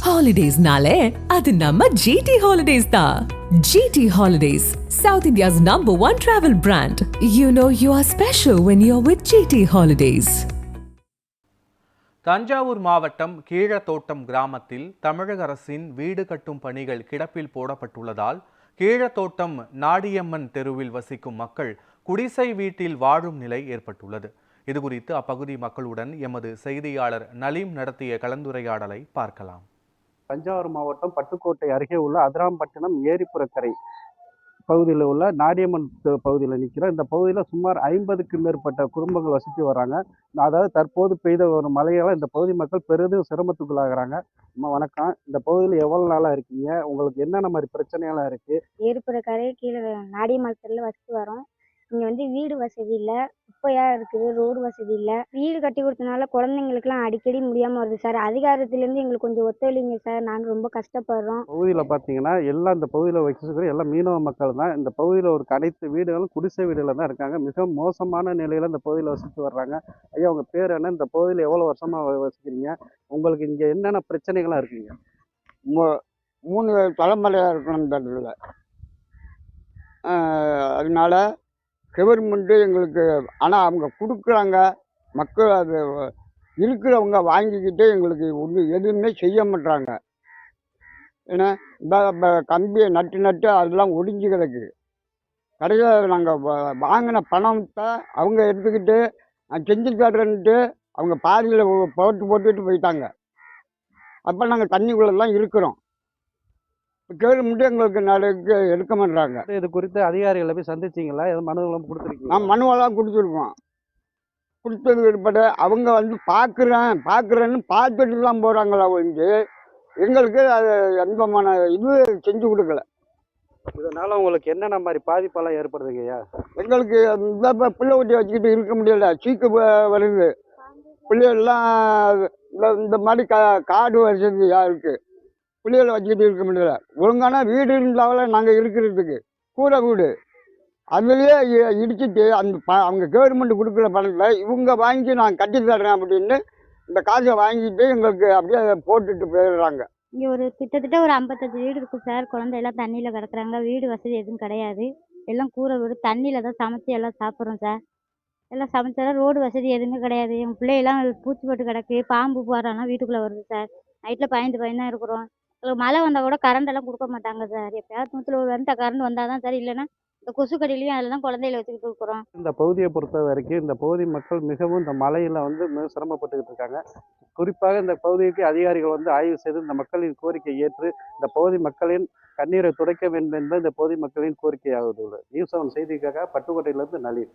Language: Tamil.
Holidays-nale, adu namma GT Holidays da. GT Holidays, South India's #1 travel brand. You know you are special when you're with GT Holidays. Thanjavur மாவட்டம் கீழத்தோட்டம் கிராமத்தில் தமிழக அரசின் வீடு கட்டும் பணிகள் கிடப்பில் போடப்பட்டுள்ளதால் கீழத்தோட்டம் நாடியம்மன் தெருவில் வசிக்கும் மக்கள் குடிசை வீட்டில் வாழும் நிலை ஏற்பட்டுள்ளது. இதுகுறித்து அப்பகுதி மக்களுடன் எமது செய்தியாளர் நலீம் நடத்திய கலந்துரையாடலை பார்க்கலாம். தஞ்சாவூர் மாவட்டம் பட்டுக்கோட்டை அருகே உள்ள அதிராம்பட்டினம் ஏரிப்புறக்கரை பகுதியில் உள்ள நாடியம்மன் பகுதியில் நிற்கிறோம். இந்த பகுதியில் சுமார் 50க்கும் மேற்பட்ட குடும்பங்கள் வசித்து வராங்க. அதாவது தற்போது பெய்த ஒரு மழையால் இந்த பகுதி மக்கள் பெரிதும் சிரமத்துக்குள்ளாகிறாங்க. அம்மா வணக்கம். இந்த பகுதியில் எவ்வளோ நாளாக இருக்கீங்க? உங்களுக்கு என்னென்ன மாதிரி பிரச்சனைகள்லாம் இருக்குது? ஏரிப்புறக்கரை கீழே நாடியம்மன் தெருவில் வசித்து வரோம். இங்கே வீடு வசதி இல்லை, குப்பையாக இருக்குது, ரோடு வசதி இல்லை. வீடு கட்டி கொடுத்தனால குழந்தைங்களுக்குலாம் அடிக்கடி முடியாமல் வருது சார். அதிகாரத்துலேருந்து எங்களுக்கு கொஞ்சம் ஒத்துழைங்க சார். நாங்கள் ரொம்ப கஷ்டப்படுறோம். பகுதியில் பார்த்தீங்கன்னா எல்லாம் இந்த பகுதியில் வசிக்கிற எல்லாம் மீனவ மக்கள் தான். இந்த பகுதியில் ஒரு அனைத்து வீடுகளும் குடிசை வீடுகளில் தான் இருக்காங்க. மிக மோசமான நிலையில் இந்த பகுதியில் வசித்து வர்றாங்க. ஐயா, உங்கள் பேர் என்ன? இந்த பகுதியில் எவ்வளோ வருஷமாக வசிக்கிறீங்க? உங்களுக்கு இங்கே என்னென்ன பிரச்சனைகள்லாம் இருக்குங்க? 3 தலைமுறையாக இருக்கணும் இந்த இடத்துல. அதனால கவர்மெண்ட்டு எங்களுக்கு, ஆனால் அவங்க கொடுக்குறாங்க, மக்கள் அது இருக்கிறவங்க வாங்கிக்கிட்டு எங்களுக்கு ஒன்றும் எதுவுமே செய்ய மாட்டாங்க. ஏன்னா இந்த கம்பியை நட்டு அதெல்லாம் ஒடிஞ்சு கிடக்கு. கடையில் நாங்கள் வாங்கின பணத்தை அவங்க எடுத்துக்கிட்டு நான் செஞ்சு தர்றேன்ட்டு அவங்க பாதியில் போட்டுட்டு போயிட்டாங்க. அப்போ நாங்கள் தண்ணிக்குள்ளெல்லாம் இருக்கிறோம். கவர்மெண்ட்டு எங்களுக்கு நடக்க எடுக்க மாட்டாங்க. இது குறித்து அதிகாரிகளை போய் சந்திச்சிங்களா? எதுவும் மனுவெல்லாம் கொடுத்துருக்கீங்க? நான் மனுவெல்லாம் கொடுத்துருக்கோம். கொடுத்தது பிற்பாடு அவங்க பார்க்குறேன்னு பார்த்துட்டு தான் போகிறாங்களா ஒழிஞ்சு எங்களுக்கு அது எந்தமான இது செஞ்சு கொடுக்கல. இதனால் உங்களுக்கு என்னென்ன மாதிரி பாதிப்பெல்லாம் ஏற்படுதுங்கய்யா? எங்களுக்கு இந்த பிள்ளை ஊட்டி வச்சுக்கிட்டு இருக்க முடியல. சீக்கு வருது. பிள்ளைகள்லாம் இந்த மாதிரி காடு வசதியாக இருக்குது. பிள்ளைகளை வச்சுக்கிட்டு இருக்க முடியல. ஒழுங்கான வீடு இருந்தாலும் நாங்கள் இருக்கிறதுக்கு கூரை வீடு அதுலேயே இடிச்சிட்டு அவங்க கவர்மெண்ட் கொடுக்குற பணத்தில் இவங்க வாங்கி நான் கட்டி தர்றேன் அப்படின்னு இந்த காசை வாங்கிட்டு எங்களுக்கு அப்படியே போட்டுட்டு போயிடுறாங்க. இங்கே கிட்டத்தட்ட ஒரு 55 வீடு இருக்குது சார். குழந்தையெல்லாம் தண்ணியில் கிடக்குறாங்க. வீடு வசதி எதுவும் கிடையாது. எல்லாம் கூரை வீடு, தண்ணியில் தான் சமைச்சி எல்லாம் சாப்பிட்றோம் சார். எல்லாம் சமைச்சாலும் ரோடு வசதி எதுவுமே கிடையாது. எங்கள் பிள்ளையெல்லாம் பூச்சி போட்டு கிடக்கு. பாம்பு போகிறான்னா வீட்டுக்குள்ளே வருது சார். நைட்டில் பயந்து தான் இருக்கிறோம். மழை வந்தால் கூட கரண்டெல்லாம் கொடுக்க மாட்டாங்க சார். எப்போயாவது 100 கரண்ட் வந்தால் தான் சார். இல்லைன்னா இந்த கொசு கடியிலையும் அதில் தான் குழந்தைகளை வச்சுக்கிட்டு இருக்கிறோம். இந்த பகுதியை பொறுத்த வரைக்கும் இந்த பகுதி மக்கள் மிகவும் இந்த மழையில் மிக சிரமப்பட்டுக்கிட்டு இருக்காங்க. குறிப்பாக இந்த பகுதிக்கு அதிகாரிகள் ஆய்வு செய்து இந்த மக்களின் கோரிக்கையை ஏற்று இந்த பகுதி மக்களின் கண்ணீரை துடைக்க வேண்டும் என்பது இந்த பகுதி மக்களின் கோரிக்கையாகுது. நியூஸ் 7 செய்திக்காக பட்டுக்கோட்டையிலிருந்து நலீம்.